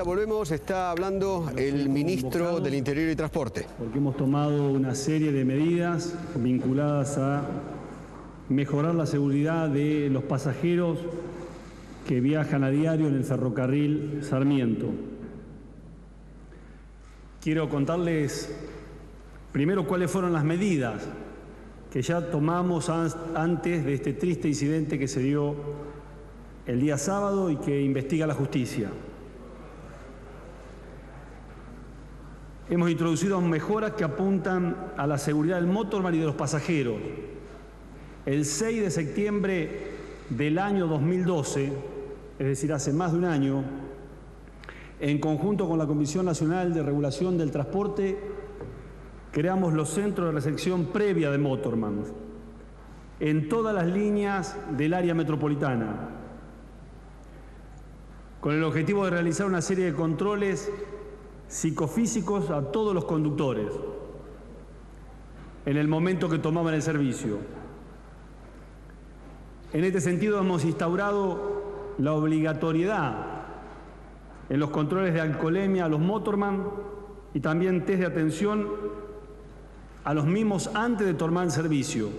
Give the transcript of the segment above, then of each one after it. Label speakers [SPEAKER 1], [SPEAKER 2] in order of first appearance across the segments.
[SPEAKER 1] Volvemos, está hablando el ministro del Interior y Transporte.
[SPEAKER 2] Porque hemos tomado una serie de medidas vinculadas a mejorar la seguridad de los pasajeros que viajan a diario en el ferrocarril Sarmiento. Quiero contarles primero cuáles fueron las medidas que ya tomamos antes de este triste incidente que se dio el día sábado y que investiga la justicia. Hemos introducido mejoras que apuntan a la seguridad del motorman y de los pasajeros. El 6 de septiembre del año 2012, es decir, hace más de un año, en conjunto con la Comisión Nacional de Regulación del Transporte, creamos los centros de recepción previa de motorman en todas las líneas del área metropolitana, con el objetivo de realizar una serie de controles psicofísicos a todos los conductores en el momento que tomaban el servicio. En este sentido hemos instaurado la obligatoriedad en los controles de alcoholemia a los motorman y también test de atención a los mismos antes de tomar el servicio.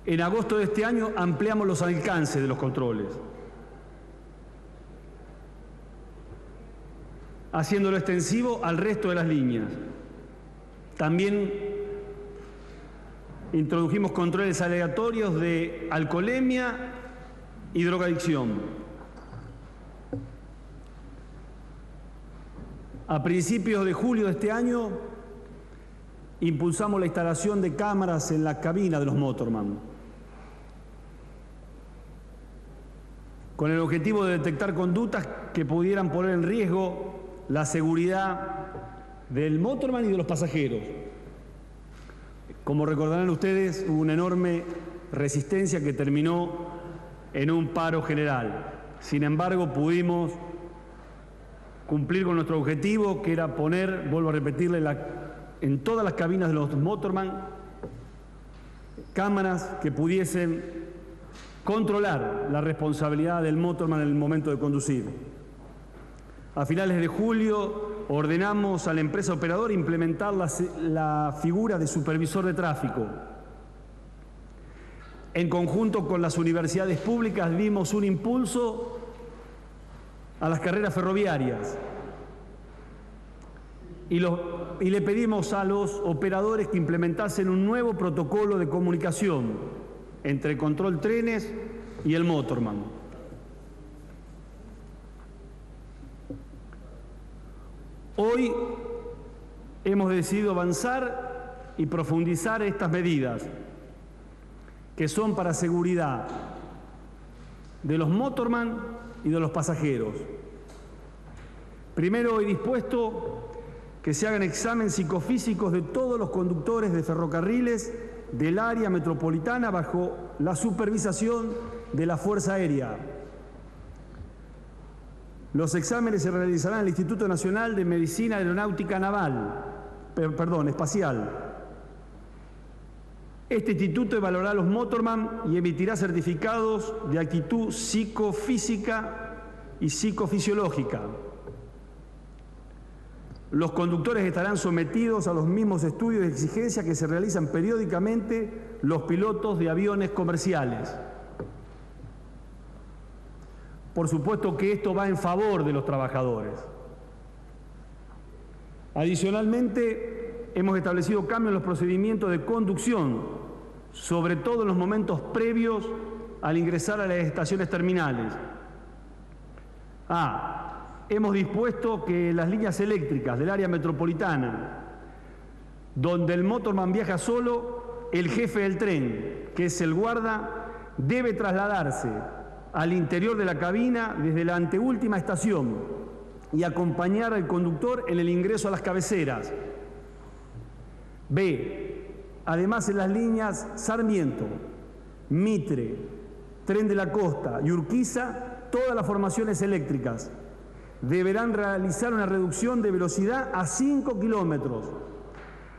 [SPEAKER 2] En agosto de este año ampliamos los alcances de los controles, haciéndolo extensivo al resto de las líneas. También introdujimos controles aleatorios de alcoholemia y drogadicción. A principios de julio de este año impulsamos la instalación de cámaras en la cabina de los motorman, con el objetivo de detectar conductas que pudieran poner en riesgo la seguridad del motorman y de los pasajeros. Como recordarán ustedes, hubo una enorme resistencia que terminó en un paro general. Sin embargo, pudimos cumplir con nuestro objetivo, que era poner, vuelvo a repetirle, en todas las cabinas de los motorman cámaras que pudiesen controlar la responsabilidad del motorman en el momento de conducir. A finales de julio ordenamos a la empresa operadora implementar la figura de supervisor de tráfico. En conjunto con las universidades públicas dimos un impulso a las carreras ferroviarias y le pedimos a los operadores que implementasen un nuevo protocolo de comunicación entre el control trenes y el motorman. Hoy hemos decidido avanzar y profundizar estas medidas que son para seguridad de los motorman y de los pasajeros. Primero, he dispuesto que se hagan exámenes psicofísicos de todos los conductores de ferrocarriles del área metropolitana bajo la supervisación de la Fuerza Aérea. Los exámenes se realizarán en el Instituto Nacional de Medicina Aeronáutica Espacial. Este instituto evaluará a los motorman y emitirá certificados de actitud psicofísica y psicofisiológica. Los conductores estarán sometidos a los mismos estudios de exigencia que se realizan periódicamente los pilotos de aviones comerciales. Por supuesto que esto va en favor de los trabajadores. Adicionalmente, hemos establecido cambios en los procedimientos de conducción, sobre todo en los momentos previos al ingresar a las estaciones terminales. Hemos dispuesto que las líneas eléctricas del área metropolitana, donde el motorman viaja solo, el jefe del tren, que es el guarda, debe trasladarse al interior de la cabina desde la anteúltima estación y acompañar al conductor en el ingreso a las cabeceras. Además, en las líneas Sarmiento, Mitre, Tren de la Costa y Urquiza, todas las formaciones eléctricas deberán realizar una reducción de velocidad a 5 kilómetros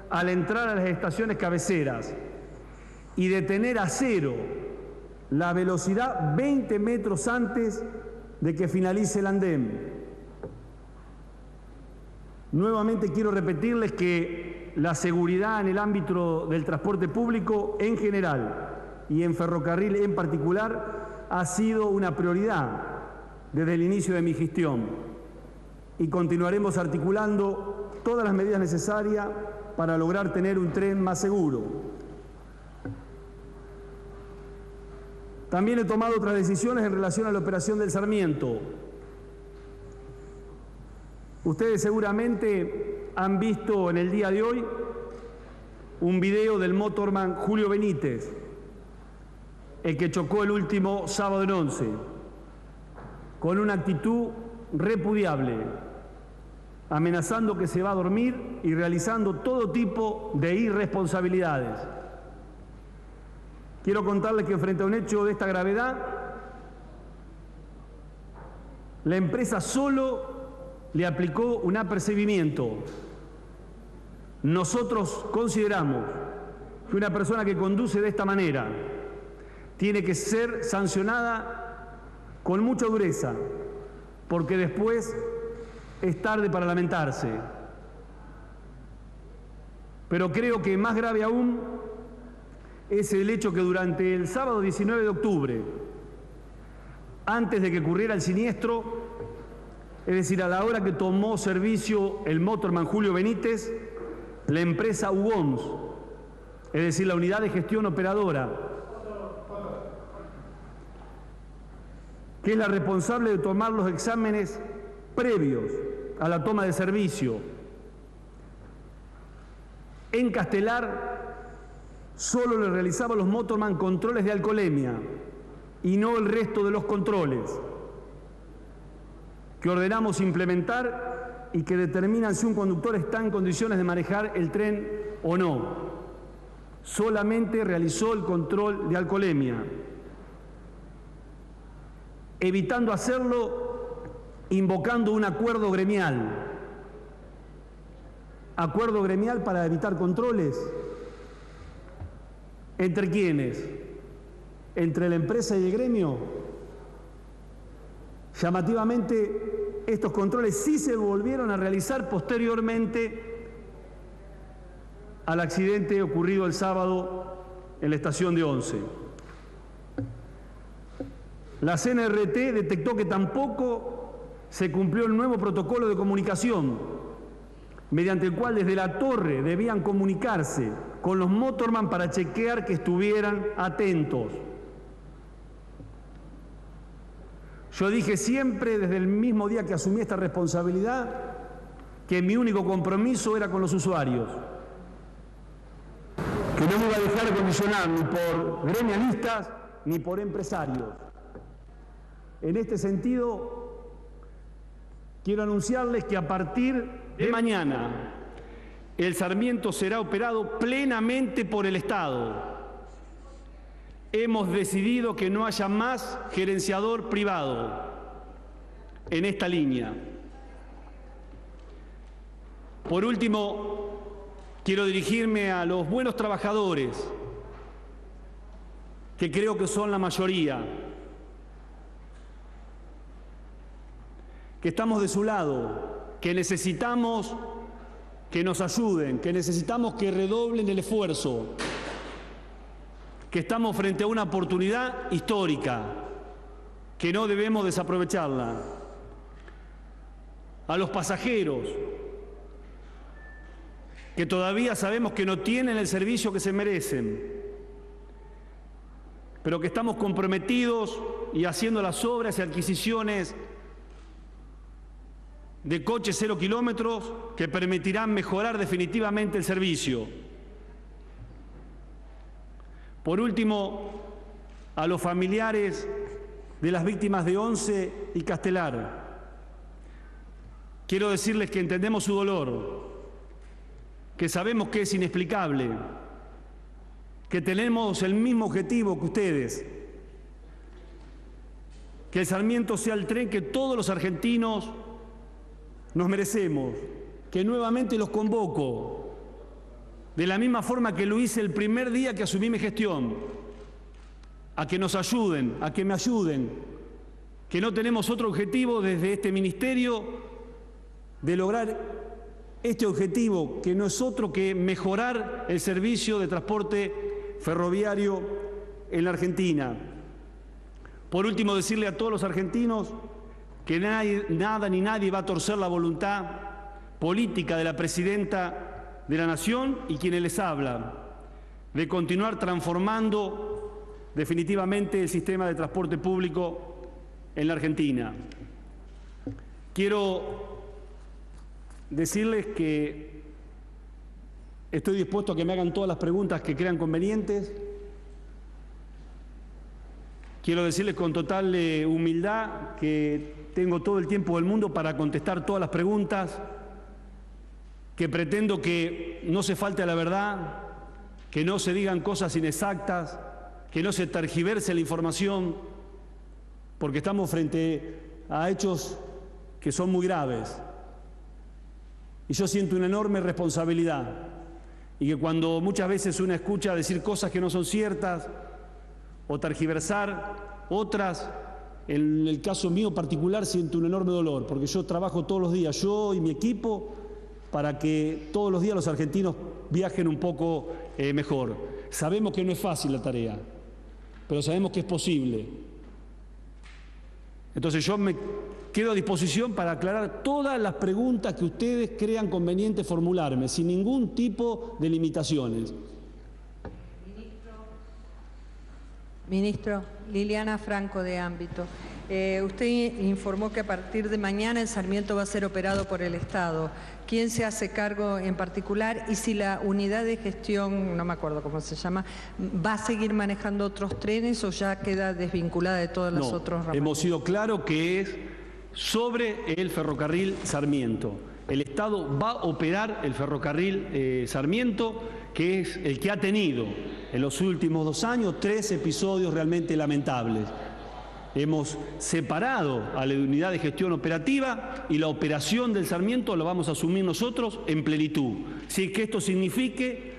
[SPEAKER 2] al entrar a las estaciones cabeceras y detener a 0 la velocidad 20 metros antes de que finalice el andén. Nuevamente quiero repetirles que la seguridad en el ámbito del transporte público en general y en ferrocarril en particular ha sido una prioridad desde el inicio de mi gestión y continuaremos articulando todas las medidas necesarias para lograr tener un tren más seguro. También he tomado otras decisiones en relación a la operación del Sarmiento. Ustedes seguramente han visto en el día de hoy un video del motorman Julio Benítez, el que chocó el último sábado en Once, con una actitud repudiable, amenazando que se va a dormir y realizando todo tipo de irresponsabilidades. Quiero contarles que frente a un hecho de esta gravedad, la empresa solo le aplicó un apercibimiento. Nosotros consideramos que una persona que conduce de esta manera tiene que ser sancionada con mucha dureza, porque después es tarde para lamentarse. Pero creo que más grave aún es el hecho que durante el sábado 19 de octubre, antes de que ocurriera el siniestro, es decir, a la hora que tomó servicio el motorman Julio Benítez, la empresa UOMS, es decir, la unidad de gestión operadora, que es la responsable de tomar los exámenes previos a la toma de servicio, en Castelar solo le realizaba a los motorman controles de alcoholemia y no el resto de los controles que ordenamos implementar y que determinan si un conductor está en condiciones de manejar el tren o no. Solamente realizó el control de alcoholemia, evitando hacerlo invocando un acuerdo gremial. ¿Acuerdo gremial para evitar controles? ¿Entre quiénes? ¿Entre la empresa y el gremio? Llamativamente, estos controles sí se volvieron a realizar posteriormente al accidente ocurrido el sábado en la estación de Once. La CNRT detectó que tampoco se cumplió el nuevo protocolo de comunicación, mediante el cual desde la torre debían comunicarse con los motorman para chequear que estuvieran atentos. Yo dije siempre, desde el mismo día que asumí esta responsabilidad, que mi único compromiso era con los usuarios, que no me iba a dejar condicionar ni por gremialistas ni por empresarios. En este sentido, quiero anunciarles que a partir de mañana el Sarmiento será operado plenamente por el Estado. Hemos decidido que no haya más gerenciador privado en esta línea. Por último, quiero dirigirme a los buenos trabajadores, que creo que son la mayoría, que estamos de su lado, que necesitamos que nos ayuden, que necesitamos que redoblen el esfuerzo, que estamos frente a una oportunidad histórica, que no debemos desaprovecharla. A los pasajeros, que todavía sabemos que no tienen el servicio que se merecen, pero que estamos comprometidos y haciendo las obras y adquisiciones de coches 0 kilómetros que permitirán mejorar definitivamente el servicio. Por último, a los familiares de las víctimas de Once y Castelar, quiero decirles que entendemos su dolor, que sabemos que es inexplicable, que tenemos el mismo objetivo que ustedes, que el Sarmiento sea el tren que todos los argentinos nos merecemos, que nuevamente los convoco, de la misma forma que lo hice el primer día que asumí mi gestión, a que nos ayuden, a que me ayuden, que no tenemos otro objetivo desde este ministerio de lograr este objetivo, que no es otro que mejorar el servicio de transporte ferroviario en la Argentina. Por último, decirle a todos los argentinos que nada ni nadie va a torcer la voluntad política de la Presidenta de la Nación y quienes les hablan, de continuar transformando definitivamente el sistema de transporte público en la Argentina. Quiero decirles que estoy dispuesto a que me hagan todas las preguntas que crean convenientes. Quiero decirles con total humildad que tengo todo el tiempo del mundo para contestar todas las preguntas, que pretendo que no se falte a la verdad, que no se digan cosas inexactas, que no se tergiverse la información, porque estamos frente a hechos que son muy graves. Y yo siento una enorme responsabilidad, y que cuando muchas veces uno escucha decir cosas que no son ciertas o tergiversar otras, en el caso mío particular siento un enorme dolor, porque yo trabajo todos los días, yo y mi equipo, para que todos los días los argentinos viajen un poco mejor. Sabemos que no es fácil la tarea, pero sabemos que es posible. Entonces yo me quedo a disposición para aclarar todas las preguntas que ustedes crean conveniente formularme, sin ningún tipo de limitaciones.
[SPEAKER 3] Ministro, Liliana Franco de Ámbito. Usted informó que a partir de mañana el Sarmiento va a ser operado por el Estado. ¿Quién se hace cargo en particular? Y si la unidad de gestión, no me acuerdo cómo se llama, ¿va a seguir manejando otros trenes o ya queda desvinculada de todos los otros ramales?
[SPEAKER 2] Hemos sido claros que es sobre el ferrocarril Sarmiento. El Estado va a operar el ferrocarril Sarmiento, que es el que ha tenido en los últimos 2 años 3 episodios realmente lamentables. Hemos separado a la unidad de gestión operativa y la operación del Sarmiento la vamos a asumir nosotros en plenitud. Así que esto signifique,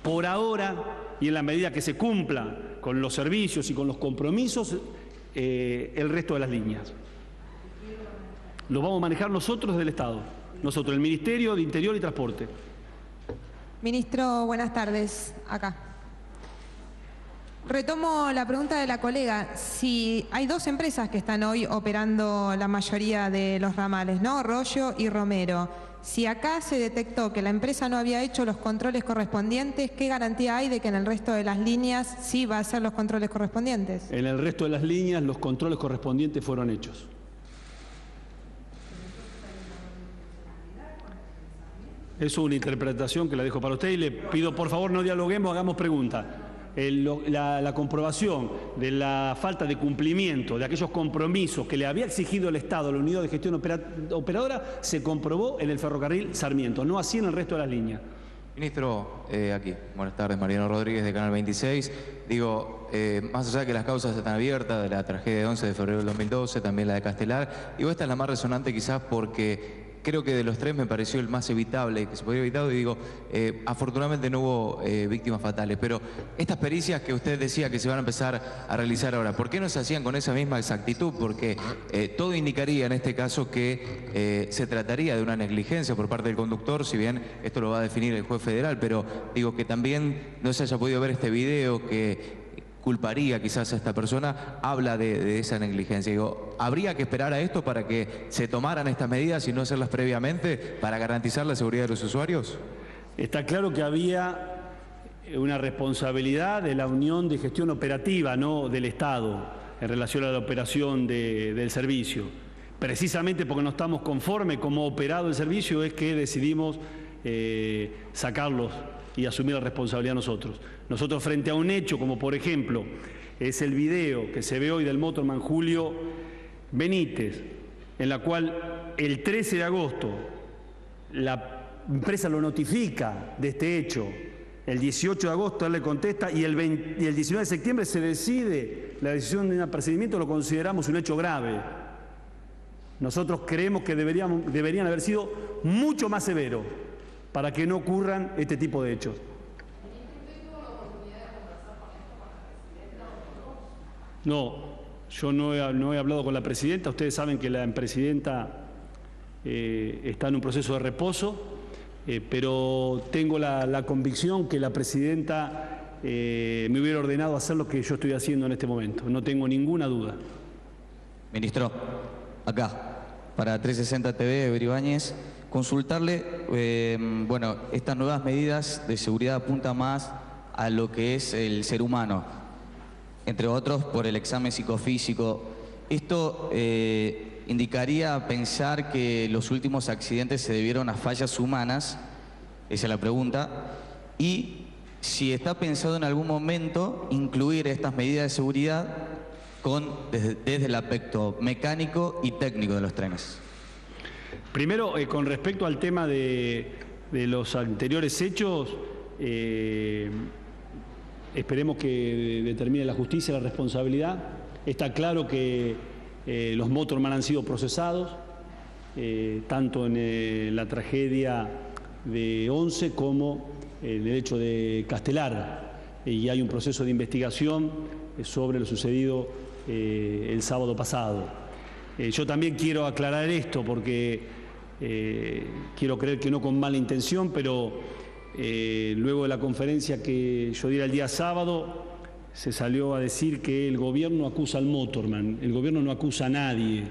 [SPEAKER 2] por ahora y en la medida que se cumpla con los servicios y con los compromisos, el resto de las líneas. Lo vamos a manejar nosotros del Estado, nosotros, el Ministerio de Interior y Transporte.
[SPEAKER 4] Ministro, buenas tardes. Acá. Retomo la pregunta de la colega. Si hay 2 empresas que están hoy operando la mayoría de los ramales, ¿no? Rollo y Romero. Si acá se detectó que la empresa no había hecho los controles correspondientes, ¿qué garantía hay de que en el resto de las líneas sí va a hacer los controles correspondientes?
[SPEAKER 2] En el resto de las líneas los controles correspondientes fueron hechos. Es una interpretación que la dejo para usted y le pido por favor no dialoguemos, hagamos preguntas. La comprobación de la falta de cumplimiento de aquellos compromisos que le había exigido el Estado a la unidad de gestión operadora se comprobó en el ferrocarril Sarmiento, no así en el resto de las líneas.
[SPEAKER 5] Ministro, aquí, buenas tardes, Mariano Rodríguez de Canal 26. Digo, más allá de que las causas están abiertas, de la tragedia de 11 de febrero del 2012, también la de Castelar, digo, esta es la más resonante quizás porque creo que de los 3 me pareció el más evitable, que se podría evitar, y digo, afortunadamente no hubo víctimas fatales, pero estas pericias que usted decía que se van a empezar a realizar ahora, ¿por qué no se hacían con esa misma exactitud? Porque todo indicaría en este caso que se trataría de una negligencia por parte del conductor, si bien esto lo va a definir el juez federal, pero digo que también no se haya podido ver este video que culparía quizás a esta persona, habla de esa negligencia. Digo, ¿habría que esperar a esto para que se tomaran estas medidas y no hacerlas previamente para garantizar la seguridad de los usuarios?
[SPEAKER 2] Está claro que había una responsabilidad de la Unión de Gestión Operativa, no del Estado, en relación a la operación del servicio. Precisamente porque no estamos conformes cómo ha operado el servicio es que decidimos sacarlos y asumir la responsabilidad nosotros. Nosotros frente a un hecho como por ejemplo es el video que se ve hoy del motorman Julio Benítez, en la cual el 13 de agosto la empresa lo notifica de este hecho, el 18 de agosto él le contesta y el 19 de septiembre se decide la decisión de un apercibimiento, lo consideramos un hecho grave. Nosotros creemos que deberían haber sido mucho más severos para que no ocurran este tipo de hechos. No, Yo no he hablado con la presidenta. Ustedes saben que la presidenta está en un proceso de reposo, pero tengo la convicción que la presidenta me hubiera ordenado hacer lo que yo estoy haciendo en este momento. No tengo ninguna duda.
[SPEAKER 5] Ministro, acá, para 360 TV, Eber Ibáñez, consultarle, bueno, estas nuevas medidas de seguridad apuntan más a lo que es el ser humano, entre otros por el examen psicofísico. Esto indicaría pensar que los últimos accidentes se debieron a fallas humanas, esa es la pregunta, y si está pensado en algún momento incluir estas medidas de seguridad desde el aspecto mecánico y técnico de los trenes.
[SPEAKER 2] Primero, con respecto al tema de los anteriores hechos, esperemos que determine la justicia la responsabilidad. Está claro que los motorman han sido procesados, tanto en la tragedia de Once como en el hecho de Castelar, y hay un proceso de investigación sobre lo sucedido el sábado pasado. Yo también quiero aclarar esto porque quiero creer que no con mala intención, pero luego de la conferencia que yo diera el día sábado, se salió a decir que el gobierno acusa al motorman. El gobierno no acusa a nadie.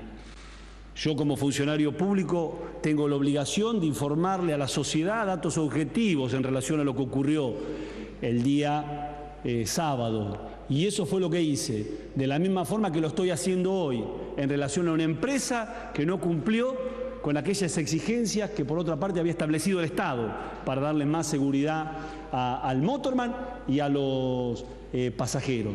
[SPEAKER 2] Yo como funcionario público tengo la obligación de informarle a la sociedad datos objetivos en relación a lo que ocurrió el día sábado. Y eso fue lo que hice, de la misma forma que lo estoy haciendo hoy, en relación a una empresa que no cumplió con aquellas exigencias que por otra parte había establecido el Estado para darle más seguridad al motorman y a los pasajeros.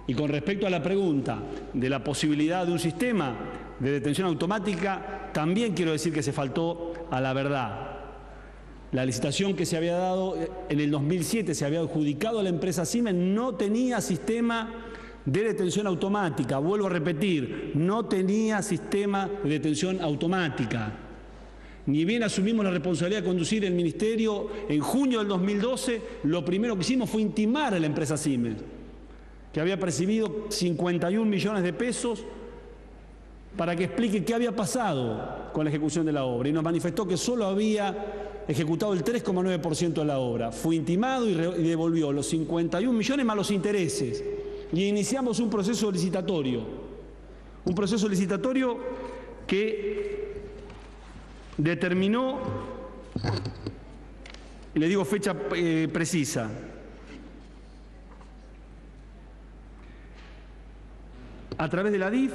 [SPEAKER 2] Y con respecto a la pregunta de la posibilidad de un sistema de detención automática, también quiero decir que se faltó a la verdad. La licitación que se había dado en el 2007, se había adjudicado a la empresa Siemens, no tenía sistema de detención automática. Vuelvo a repetir, no tenía sistema de detención automática. Ni bien asumimos la responsabilidad de conducir el Ministerio en junio del 2012, lo primero que hicimos fue intimar a la empresa Siemens, que había percibido 51 millones de pesos para que explique qué había pasado con la ejecución de la obra. Y nos manifestó que solo había ejecutado el 3,9% de la obra. Fue intimado y devolvió los 51 millones más los intereses. Y iniciamos un proceso licitatorio. Un proceso licitatorio que determinó, y le digo fecha precisa, a través de la DIF,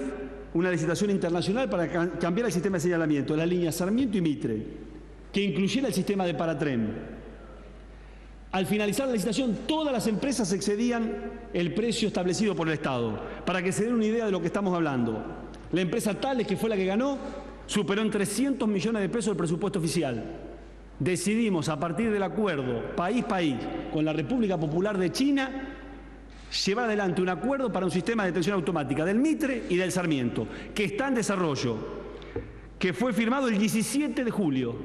[SPEAKER 2] una licitación internacional para cambiar el sistema de señalamiento, la línea Sarmiento y Mitre, que incluyera el sistema de paratren. Al finalizar la licitación, todas las empresas excedían el precio establecido por el Estado. Para que se den una idea de lo que estamos hablando, la empresa Thales, que fue la que ganó, superó en 300 millones de pesos el presupuesto oficial. Decidimos, a partir del acuerdo país-país con la República Popular de China, llevar adelante un acuerdo para un sistema de detención automática del Mitre y del Sarmiento, que está en desarrollo, que fue firmado el 17 de julio,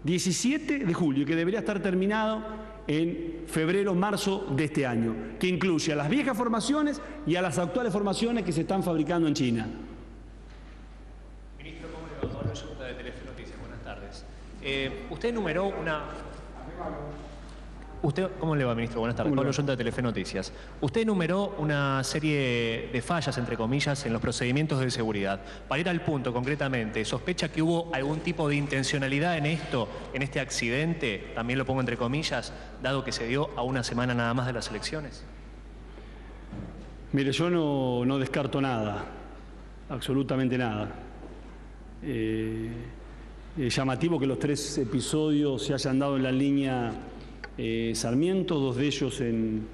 [SPEAKER 2] y que debería estar terminado en febrero, marzo de este año, que incluye a las viejas formaciones y a las actuales formaciones que se están fabricando en China.
[SPEAKER 6] Ministro, ¿cómo le va? Pablo Yunta de Telefe Noticias. Buenas tardes. Usted enumeró una... ¿Cómo le va, ministro? Buenas tardes. Pablo Yunta de Telefe Noticias. Usted enumeró una serie de fallas, entre comillas, en los procedimientos de seguridad. Para ir al punto, concretamente, ¿sospecha que hubo algún tipo de intencionalidad en esto, en este accidente, también lo pongo entre comillas, dado que se dio a una semana nada más de las elecciones?
[SPEAKER 2] Mire, yo no descarto nada, absolutamente nada. Llamativo que los 3 episodios se hayan dado en la línea Sarmiento, 2 de ellos en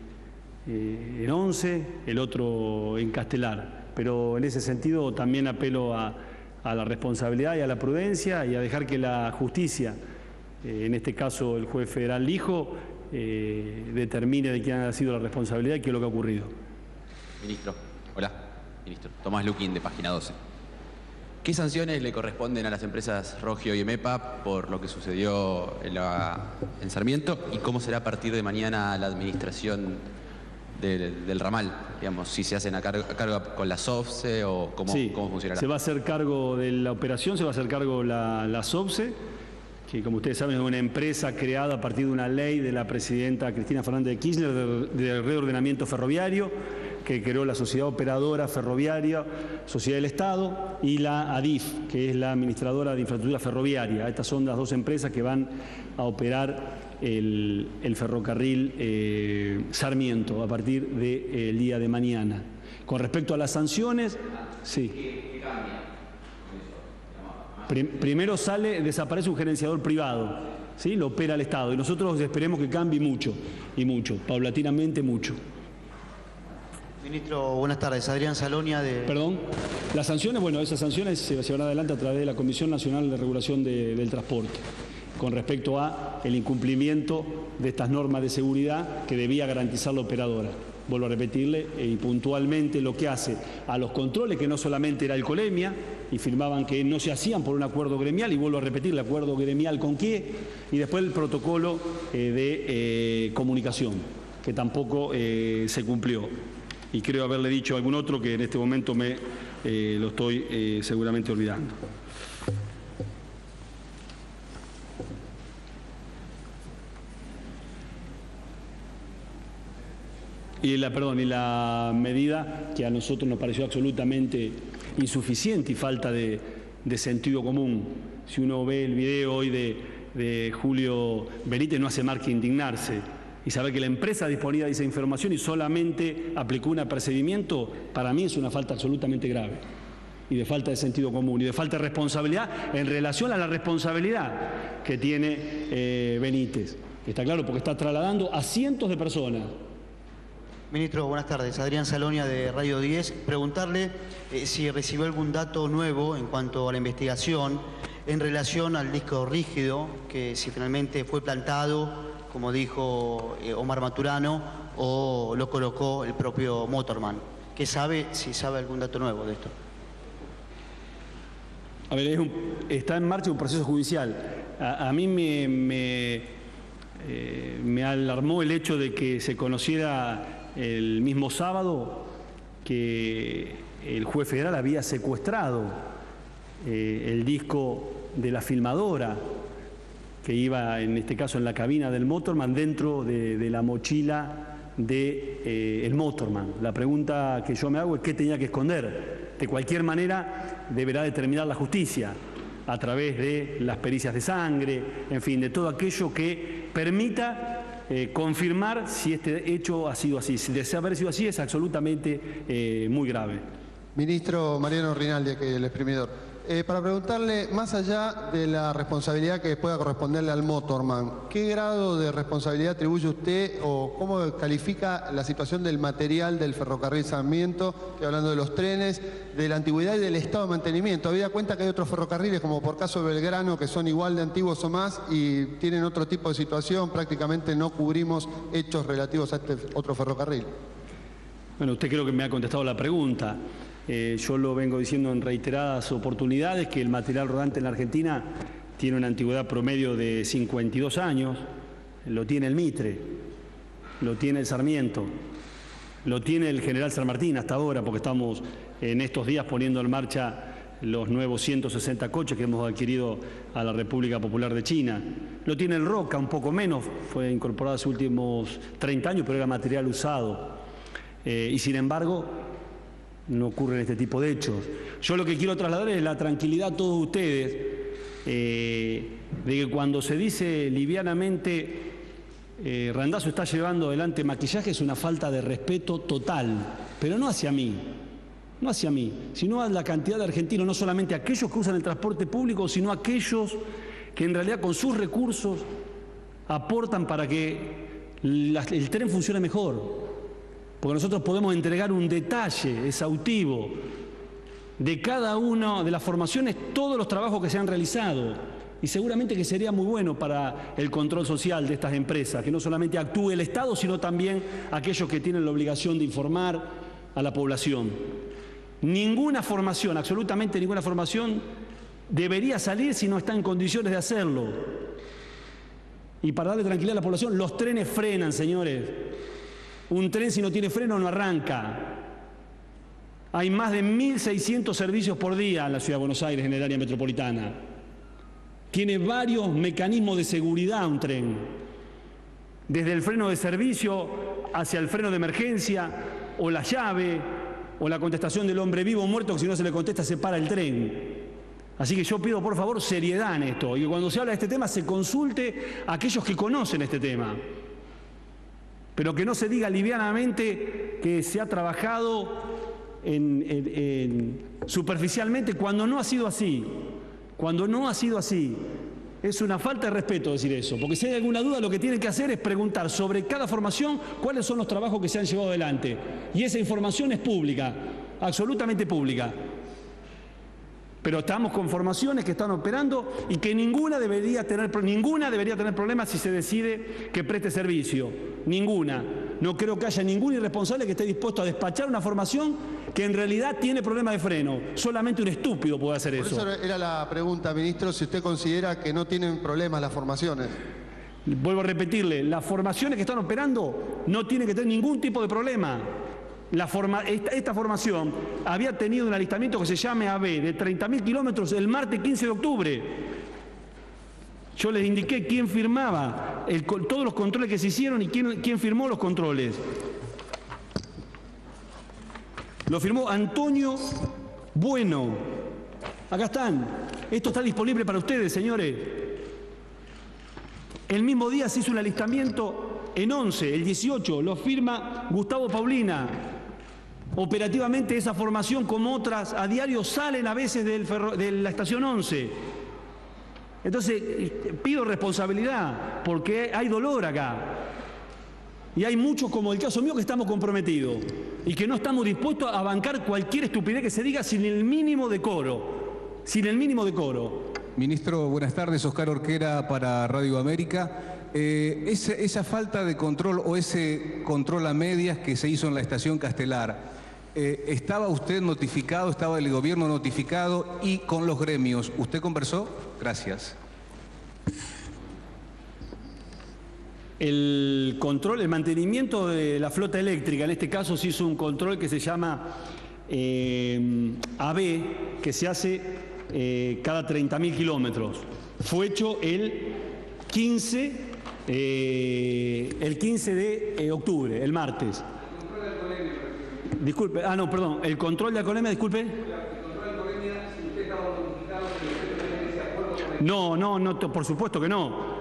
[SPEAKER 2] Once, el otro en Castelar. Pero en ese sentido también apelo a la responsabilidad y a la prudencia y a dejar que la justicia, en este caso el juez federal Lijo, determine de quién ha sido la responsabilidad y qué es lo que ha ocurrido.
[SPEAKER 7] Ministro, hola. Ministro, Tomás Luquín de Página 12. ¿Qué sanciones le corresponden a las empresas Rogio y EMEPA por lo que sucedió en Sarmiento? ¿Y cómo será a partir de mañana la administración del ramal, digamos, si se hacen a cargo con la SOFSE o cómo funcionará.
[SPEAKER 2] Se va a hacer cargo de la operación, se va a hacer cargo la SOFSE, que como ustedes saben es una empresa creada a partir de una ley de la presidenta Cristina Fernández de Kirchner de reordenamiento ferroviario, que creó la Sociedad Operadora Ferroviaria, Sociedad del Estado, y la ADIF, que es la Administradora de Infraestructura Ferroviaria. Estas son las dos empresas que van a operar el ferrocarril Sarmiento a partir del día de mañana. Con respecto a las sanciones, sí. Primero desaparece un gerenciador privado, ¿sí? Lo opera el Estado y nosotros esperemos que cambie mucho, paulatinamente mucho.
[SPEAKER 8] Ministro, buenas tardes. Adrián Salonia de...
[SPEAKER 2] Perdón. Las sanciones, bueno, esas sanciones se llevarán adelante a través de la Comisión Nacional de Regulación del Transporte, con respecto a el incumplimiento de estas normas de seguridad que debía garantizar la operadora. Vuelvo a repetirle, y puntualmente lo que hace a los controles, que no solamente era Alcolemia, y firmaban que no se hacían por un acuerdo gremial, y vuelvo a repetir, el acuerdo gremial con qué, y después el protocolo de comunicación, que tampoco se cumplió. Y creo haberle dicho a algún otro que en este momento lo estoy seguramente olvidando. Y la medida que a nosotros nos pareció absolutamente insuficiente y falta de sentido común. Si uno ve el video hoy de Julio Benítez, no hace más que indignarse. Y saber que la empresa disponía de esa información y solamente aplicó un apercibimiento, para mí es una falta absolutamente grave. Y de falta de sentido común y de falta de responsabilidad en relación a la responsabilidad que tiene Benítez. Está claro, porque está trasladando a cientos de personas.
[SPEAKER 8] Ministro, buenas tardes. Adrián Salonia de Radio 10. Preguntarle si recibió algún dato nuevo en cuanto a la investigación en relación al disco rígido, que si finalmente fue plantado, como dijo Omar Maturano, o lo colocó el propio Motorman. ¿Qué sabe, si sabe algún dato nuevo de esto?
[SPEAKER 2] A ver, está en marcha un proceso judicial. A mí me alarmó el hecho de que se conociera el mismo sábado que el juez federal había secuestrado el disco de la filmadora, que iba en este caso en la cabina del Motorman, dentro de la mochila del Motorman. La pregunta que yo me hago es qué tenía que esconder. De cualquier manera deberá determinar la justicia a través de las pericias de sangre, en fin, de todo aquello que permita confirmar si este hecho ha sido así. Si desea haber sido así, es absolutamente muy grave.
[SPEAKER 9] Ministro Mariano Rinaldi, que el exprimidor. Para preguntarle, más allá de la responsabilidad que pueda corresponderle al Motorman, ¿qué grado de responsabilidad atribuye usted o cómo califica la situación del material del ferrocarril Sarmiento? Estoy hablando de los trenes, de la antigüedad y del estado de mantenimiento. Habida cuenta que hay otros ferrocarriles, como por caso Belgrano, que son igual de antiguos o más y tienen otro tipo de situación, prácticamente no cubrimos hechos relativos a este otro ferrocarril.
[SPEAKER 2] Bueno, usted creo que me ha contestado la pregunta. Yo lo vengo diciendo en reiteradas oportunidades que el material rodante en la Argentina tiene una antigüedad promedio de 52 años, lo tiene el Mitre, lo tiene el Sarmiento, lo tiene el General San Martín hasta ahora, porque estamos en estos días poniendo en marcha los nuevos 160 coches que hemos adquirido a la República Popular de China. Lo tiene el Roca, un poco menos, fue incorporado hace últimos 30 años, pero era material usado. Y sin embargo, no ocurren este tipo de hechos. Yo lo que quiero trasladar es la tranquilidad a todos ustedes de que cuando se dice livianamente Randazzo está llevando adelante maquillaje, es una falta de respeto total, pero no hacia mí, sino a la cantidad de argentinos, no solamente aquellos que usan el transporte público, sino aquellos que en realidad con sus recursos aportan para que el tren funcione mejor. Porque nosotros podemos entregar un detalle exhaustivo de cada una de las formaciones, todos los trabajos que se han realizado. Y seguramente que sería muy bueno para el control social de estas empresas, que no solamente actúe el Estado, sino también aquellos que tienen la obligación de informar a la población. Ninguna formación, absolutamente ninguna formación, debería salir si no está en condiciones de hacerlo. Y para darle tranquilidad a la población, los trenes frenan, señores. Un tren si no tiene freno no arranca. Hay más de 1.600 servicios por día en la Ciudad de Buenos Aires, en el área metropolitana. Tiene varios mecanismos de seguridad un tren. Desde el freno de servicio hacia el freno de emergencia, o la llave, o la contestación del hombre vivo o muerto, que si no se le contesta se para el tren. Así que yo pido por favor seriedad en esto, y que cuando se habla de este tema se consulte a aquellos que conocen este tema. Pero que no se diga livianamente que se ha trabajado superficialmente cuando no ha sido así. Cuando no ha sido así. Es una falta de respeto decir eso, porque si hay alguna duda lo que tienen que hacer es preguntar sobre cada formación cuáles son los trabajos que se han llevado adelante. Y esa información es pública, absolutamente pública. Pero estamos con formaciones que están operando y que ninguna debería tener problemas si se decide que preste servicio. Ninguna. No creo que haya ningún irresponsable que esté dispuesto a despachar una formación que en realidad tiene problemas de freno. Solamente un estúpido puede hacer eso.
[SPEAKER 9] Por eso era la pregunta, ministro, si usted considera que no tienen problemas las formaciones.
[SPEAKER 2] Vuelvo a repetirle, las formaciones que están operando no tienen que tener ningún tipo de problema. Esta formación había tenido un alistamiento que se llame AB de 30.000 kilómetros el martes 15 de octubre. Yo les indiqué quién firmaba todos los controles que se hicieron y quién firmó los controles. Lo firmó Antonio Bueno. Acá están. Esto está disponible para ustedes, señores. El mismo día se hizo un alistamiento en 11, el 18, lo firma Gustavo Paulina. Operativamente esa formación, como otras, a diario salen a veces de la estación 11. Entonces, pido responsabilidad, porque hay dolor acá. Y hay muchos, como el caso mío, que estamos comprometidos y que no estamos dispuestos a bancar cualquier estupidez que se diga sin el mínimo decoro. Sin el mínimo decoro.
[SPEAKER 10] Ministro, buenas tardes. Oscar Orquera para Radio América. Esa falta de control o ese control a medias que se hizo en la estación Castelar, ¿estaba usted notificado, estaba el gobierno notificado y con los gremios? ¿Usted conversó? Gracias.
[SPEAKER 2] El control, el mantenimiento de la flota eléctrica, en este caso se hizo un control que se llama AB, que se hace cada 30.000 kilómetros. Fue hecho el 15 de octubre, el martes. Disculpe, no, perdón, el control de alcoholemia, disculpe. El control de alcoholemia, si usted estaba notificado, no, por supuesto que no.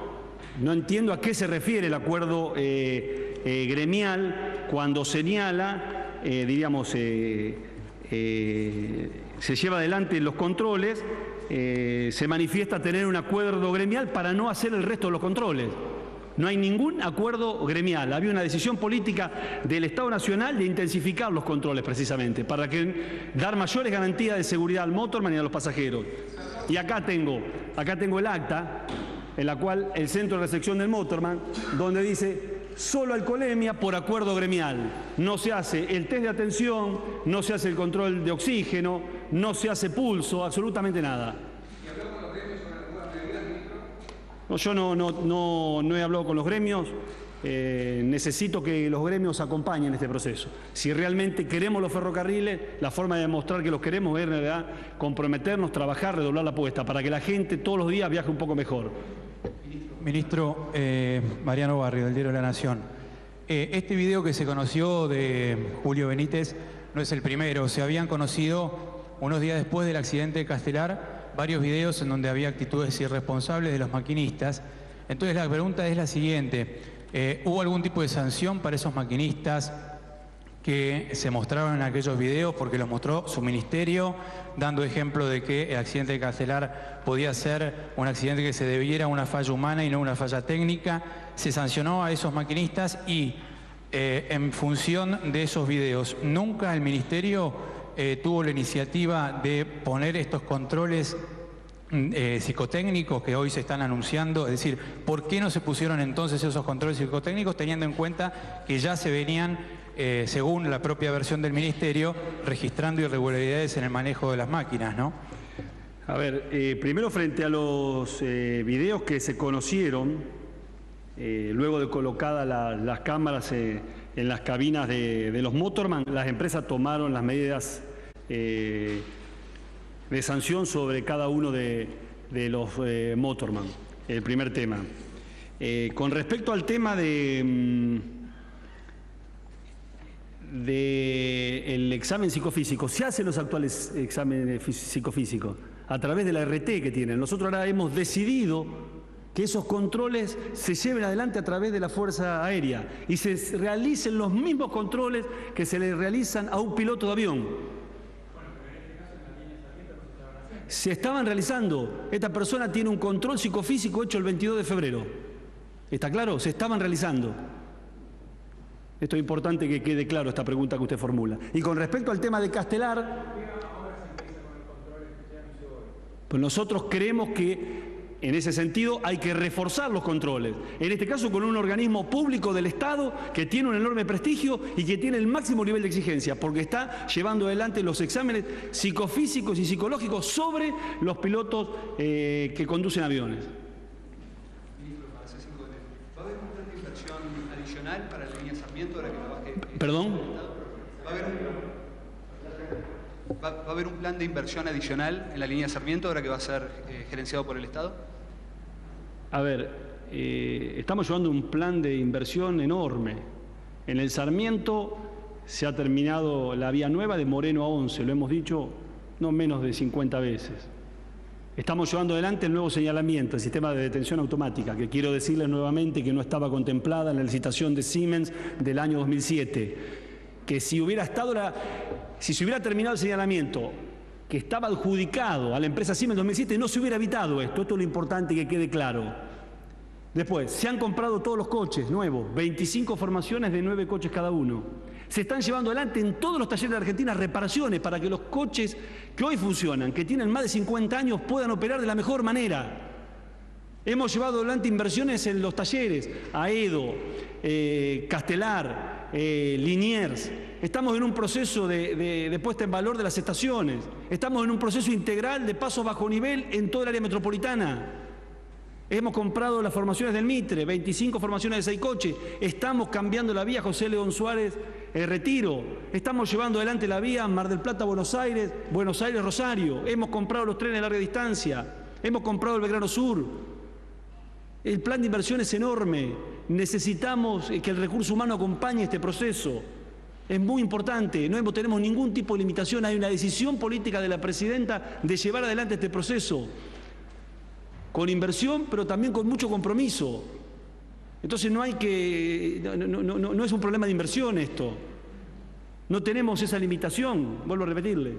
[SPEAKER 2] No entiendo a qué se refiere el acuerdo gremial cuando señala, se lleva adelante los controles, se manifiesta tener un acuerdo gremial para no hacer el resto de los controles. No hay ningún acuerdo gremial. Había una decisión política del Estado Nacional de intensificar los controles precisamente, para dar mayores garantías de seguridad al motorman y a los pasajeros. Y acá tengo el acta en la cual el centro de recepción del motorman, donde dice solo alcoholemia por acuerdo gremial. No se hace el test de atención, no se hace el control de oxígeno, no se hace pulso, absolutamente nada. No, yo no he hablado con los gremios. Necesito que los gremios acompañen este proceso. Si realmente queremos los ferrocarriles, la forma de demostrar que los queremos es, ¿verdad?, comprometernos, trabajar, redoblar la apuesta para que la gente todos los días viaje un poco mejor.
[SPEAKER 11] Ministro, Mariano Barrio, del diario La Nación. Este video que se conoció de Julio Benítez no es el primero. Se habían conocido unos días después del accidente de Castelar varios videos en donde había actitudes irresponsables de los maquinistas. Entonces la pregunta es la siguiente. ¿Hubo algún tipo de sanción para esos maquinistas que se mostraron en aquellos videos porque los mostró su ministerio, dando ejemplo de que el accidente de Castelar podía ser un accidente que se debiera a una falla humana y no una falla técnica? Se sancionó a esos maquinistas y en función de esos videos, ¿nunca el ministerio tuvo la iniciativa de poner estos controles psicotécnicos que hoy se están anunciando? Es decir, ¿por qué no se pusieron entonces esos controles psicotécnicos teniendo en cuenta que ya se venían, según la propia versión del Ministerio, registrando irregularidades en el manejo de las máquinas, ¿no?
[SPEAKER 2] A ver, primero frente a los videos que se conocieron, luego de colocadas las cámaras las cabinas de los Motorman, las empresas tomaron las medidas de sanción sobre cada uno de los Motorman. El primer tema. Con respecto al tema del examen psicofísico, se hacen los actuales exámenes psicofísicos a través de la RT que tienen. Nosotros ahora hemos decidido que esos controles se lleven adelante a través de la Fuerza Aérea y se realicen los mismos controles que se le realizan a un piloto de avión. Se estaban realizando. Esta persona tiene un control psicofísico hecho el 22 de febrero. ¿Está claro? Se estaban realizando. Esto es importante que quede claro, esta pregunta que usted formula. Y con respecto al tema de Castelar, pues nosotros creemos que en ese sentido hay que reforzar los controles. En este caso con un organismo público del Estado que tiene un enorme prestigio y que tiene el máximo nivel de exigencia, porque está llevando adelante los exámenes psicofísicos y psicológicos sobre los pilotos que conducen aviones.
[SPEAKER 12] ¿Va a haber un plan de inversión adicional para la línea Sarmiento ahora que no baje?
[SPEAKER 2] ¿Perdón?
[SPEAKER 12] ¿Va a haber un plan de inversión adicional en la línea Sarmiento ahora que va a ser gerenciado por el Estado?
[SPEAKER 2] A ver, estamos llevando un plan de inversión enorme. En el Sarmiento se ha terminado la vía nueva de Moreno a 11, lo hemos dicho no menos de 50 veces. Estamos llevando adelante el nuevo señalamiento, el sistema de detención automática, que quiero decirles nuevamente que no estaba contemplada en la licitación de Siemens del año 2007. Que si se hubiera terminado el señalamiento que estaba adjudicado a la empresa Siemens en 2007, no se hubiera evitado esto. Esto es lo importante que quede claro. Después, se han comprado todos los coches nuevos, 25 formaciones de 9 coches cada uno. Se están llevando adelante en todos los talleres de Argentina reparaciones para que los coches que hoy funcionan, que tienen más de 50 años, puedan operar de la mejor manera. Hemos llevado adelante inversiones en los talleres, Aedo, Castelar, Liniers. Estamos en un proceso de puesta en valor de las estaciones. Estamos en un proceso integral de pasos bajo nivel en toda el área metropolitana. Hemos comprado las formaciones del Mitre, 25 formaciones de 6 coches. Estamos cambiando la vía José León Suárez Retiro. Estamos llevando adelante la vía Mar del Plata Buenos Aires Rosario. Hemos comprado los trenes de larga distancia. Hemos comprado el Belgrano Sur. El plan de inversión es enorme. Necesitamos que el recurso humano acompañe este proceso. Es muy importante. No tenemos ningún tipo de limitación. Hay una decisión política de la presidenta de llevar adelante este proceso. Con inversión, pero también con mucho compromiso. Entonces no es un problema de inversión esto. No tenemos esa limitación, vuelvo a repetirle.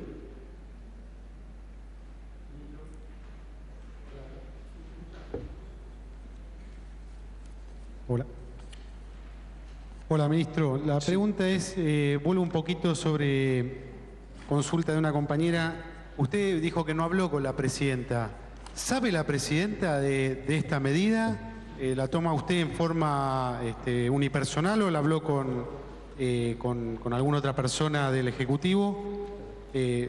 [SPEAKER 13] Hola, ministro. La pregunta es, vuelvo un poquito sobre consulta de una compañera. Usted dijo que no habló con la presidenta. ¿Sabe la presidenta de esta medida? ¿La toma usted en forma unipersonal o la habló con alguna otra persona del Ejecutivo?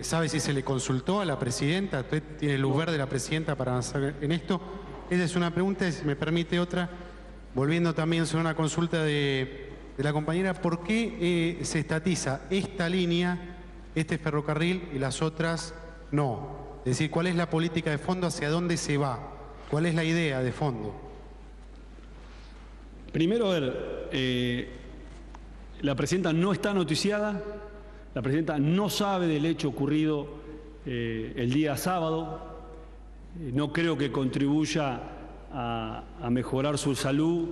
[SPEAKER 13] ¿Sabe si se le consultó a la presidenta? ¿Usted tiene luz verde de la presidenta para avanzar en esto? Esa es una pregunta, y si me permite otra, volviendo también sobre una consulta de la compañera, ¿por qué se estatiza esta línea, este ferrocarril y las otras no? Es decir, ¿cuál es la política de fondo? ¿Hacia dónde se va? ¿Cuál es la idea de fondo?
[SPEAKER 2] Primero, a ver, la presidenta no está noticiada, la presidenta no sabe del hecho ocurrido el día sábado, no creo que contribuya a mejorar su salud,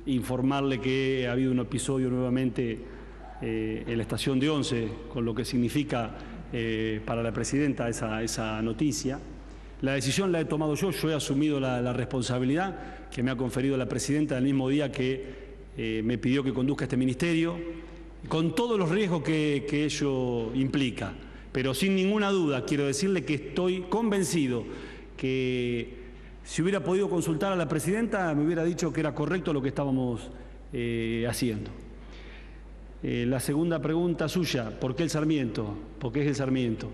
[SPEAKER 2] informarle que ha habido un episodio nuevamente en la estación de 11, con lo que significa para la presidenta esa noticia. La decisión la he tomado yo he asumido la responsabilidad que me ha conferido la presidenta el mismo día que me pidió que conduzca este ministerio, con todos los riesgos que ello implica. Pero sin ninguna duda quiero decirle que estoy convencido que si hubiera podido consultar a la presidenta me hubiera dicho que era correcto lo que estábamos haciendo. La segunda pregunta suya, ¿por qué el Sarmiento? ¿Por qué es el Sarmiento?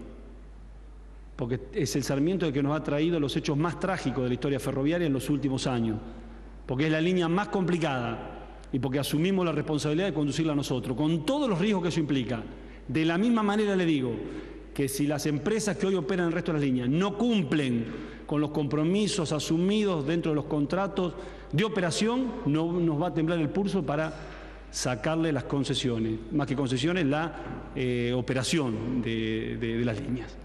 [SPEAKER 2] Porque es el Sarmiento el que nos ha traído los hechos más trágicos de la historia ferroviaria en los últimos años, porque es la línea más complicada y porque asumimos la responsabilidad de conducirla nosotros, con todos los riesgos que eso implica. De la misma manera le digo que si las empresas que hoy operan en el resto de las líneas no cumplen con los compromisos asumidos dentro de los contratos de operación, no nos va a temblar el pulso para sacarle las concesiones, más que concesiones, la operación de las líneas.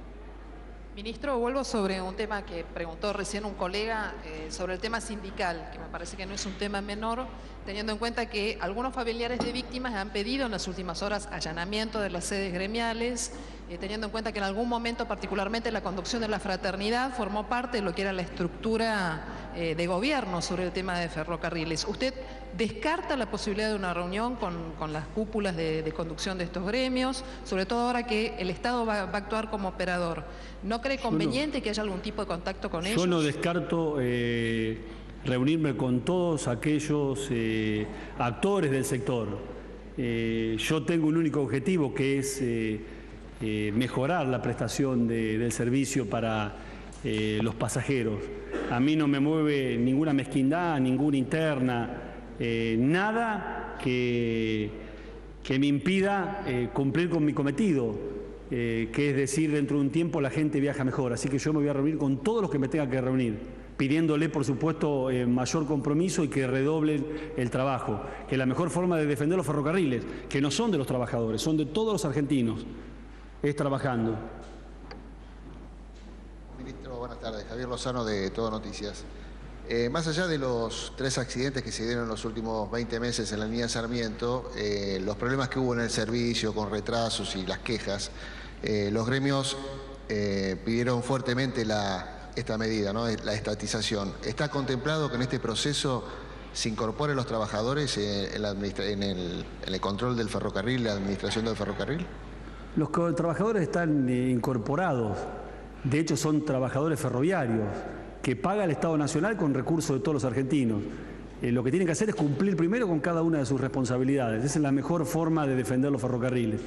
[SPEAKER 14] Ministro, vuelvo sobre un tema que preguntó recién un colega, sobre el tema sindical, que me parece que no es un tema menor, teniendo en cuenta que algunos familiares de víctimas han pedido en las últimas horas allanamiento de las sedes gremiales, teniendo en cuenta que en algún momento, particularmente la conducción de la fraternidad, formó parte de lo que era la estructura de gobierno sobre el tema de ferrocarriles. ¿Usted descarta la posibilidad de una reunión con las cúpulas de conducción de estos gremios, sobre todo ahora que el Estado va a actuar como operador? ¿No cree conveniente que haya algún tipo de contacto con ellos?
[SPEAKER 2] Yo no descarto reunirme con todos aquellos actores del sector. Yo tengo un único objetivo, que es mejorar la prestación del servicio para los pasajeros. A mí no me mueve ninguna mezquindad, ninguna interna, nada que me impida cumplir con mi cometido, que es decir, dentro de un tiempo la gente viaja mejor. Así que yo me voy a reunir con todos los que me tenga que reunir, pidiéndole, por supuesto, mayor compromiso y que redoblen el trabajo, que la mejor forma de defender los ferrocarriles, que no son de los trabajadores, son de todos los argentinos, es trabajando.
[SPEAKER 15] Ministro, buenas tardes. Javier Lozano, de Todo Noticias. Más allá de los 3 accidentes que se dieron en los últimos 20 meses en la línea Sarmiento, los problemas que hubo en el servicio con retrasos y las quejas, los gremios pidieron fuertemente esta medida, ¿no? La estatización. ¿Está contemplado que en este proceso se incorporen los trabajadores en el control del ferrocarril, la administración del ferrocarril?
[SPEAKER 2] Los trabajadores están incorporados. De hecho, son trabajadores ferroviarios que paga el Estado Nacional con recursos de todos los argentinos. Lo que tienen que hacer es cumplir primero con cada una de sus responsabilidades. Esa es la mejor forma de defender los ferrocarriles.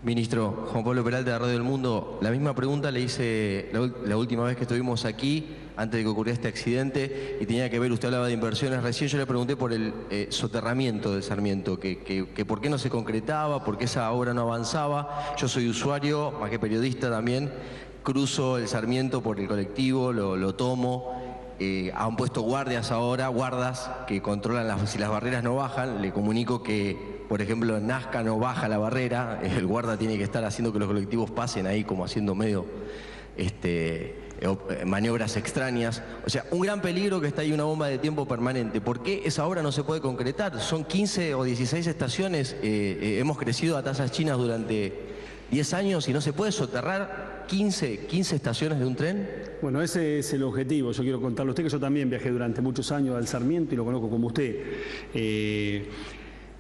[SPEAKER 16] Ministro, Juan Pablo Peralta, de Radio del Mundo. La misma pregunta le hice la última vez que estuvimos aquí, antes de que ocurriera este accidente, y tenía que ver, usted hablaba de inversiones recién, yo le pregunté por el soterramiento del Sarmiento, que por qué no se concretaba, por qué esa obra no avanzaba. Yo soy usuario, más que periodista también, cruzo el Sarmiento por el colectivo, lo tomo. Han puesto guardas que controlan si las barreras no bajan. Le comunico que, por ejemplo, en Nazca no baja la barrera, el guarda tiene que estar haciendo que los colectivos pasen ahí como haciendo medio maniobras extrañas. O sea, un gran peligro que está ahí, una bomba de tiempo permanente. ¿Por qué esa obra no se puede concretar? Son 15 o 16 estaciones, hemos crecido a tasas chinas durante 10 años y no se puede soterrar 15 estaciones de un tren.
[SPEAKER 2] Bueno, ese es el objetivo. Yo quiero contarle a usted que yo también viajé durante muchos años al Sarmiento y lo conozco como usted.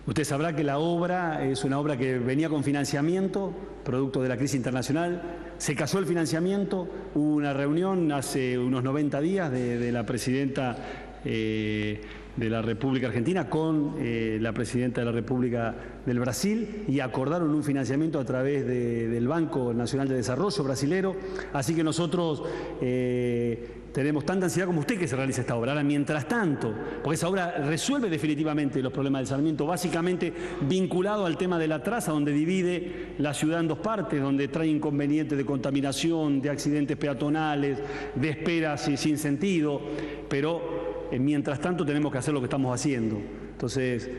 [SPEAKER 2] Usted sabrá que la obra es una obra que venía con financiamiento, producto de la crisis internacional. Se casó el financiamiento, hubo una reunión hace unos 90 días de la presidenta de la República Argentina con la presidenta de la República del Brasil y acordaron un financiamiento a través del Banco Nacional de Desarrollo brasilero. Así que nosotros tenemos tanta ansiedad como usted que se realice esta obra. Ahora, mientras tanto, porque esa obra resuelve definitivamente los problemas del Sarmiento, básicamente vinculado al tema de la traza, donde divide la ciudad en 2 partes, donde trae inconvenientes de contaminación, de accidentes peatonales, de esperas sin sentido, pero mientras tanto tenemos que hacer lo que estamos haciendo. Entonces,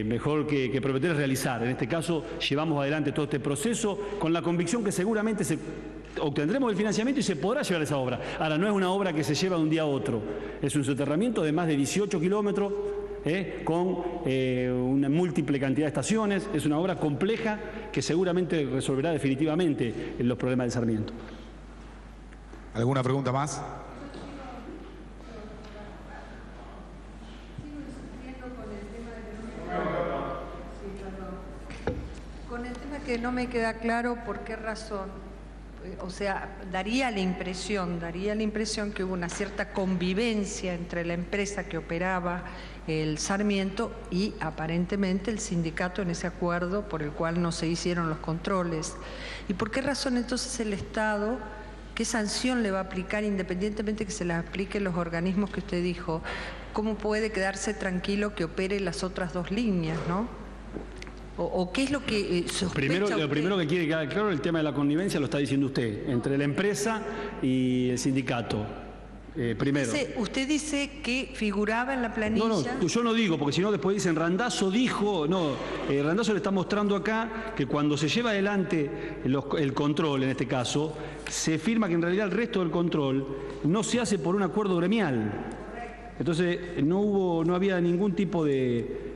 [SPEAKER 2] mejor que prometer es realizar. En este caso, llevamos adelante todo este proceso con la convicción que seguramente obtendremos el financiamiento y se podrá llevar esa obra. Ahora, no es una obra que se lleva de un día a otro. Es un soterramiento de más de 18 kilómetros con una múltiple cantidad de estaciones. Es una obra compleja que seguramente resolverá definitivamente los problemas del Sarmiento.
[SPEAKER 17] ¿Alguna pregunta más?
[SPEAKER 3] Con el tema que no me queda claro por qué razón, o sea, daría la impresión que hubo una cierta convivencia entre la empresa que operaba el Sarmiento y aparentemente el sindicato en ese acuerdo por el cual no se hicieron los controles. ¿Y por qué razón entonces el Estado ¿Qué sanción le va a aplicar independientemente que se la apliquen los organismos que usted dijo? ¿Cómo puede quedarse tranquilo que opere las otras dos líneas, no? ¿O qué es lo que sospecha
[SPEAKER 2] Lo primero que quiere quedar claro, el tema de la connivencia lo está diciendo usted, entre la empresa y el sindicato. Primero.
[SPEAKER 3] Usted dice que figuraba en la planilla.
[SPEAKER 2] No, yo no digo, porque si no después dicen Randazzo dijo. No, Randazzo le está mostrando acá que cuando se lleva adelante el control, en este caso, se firma que en realidad el resto del control no se hace por un acuerdo gremial. Entonces no había ningún tipo de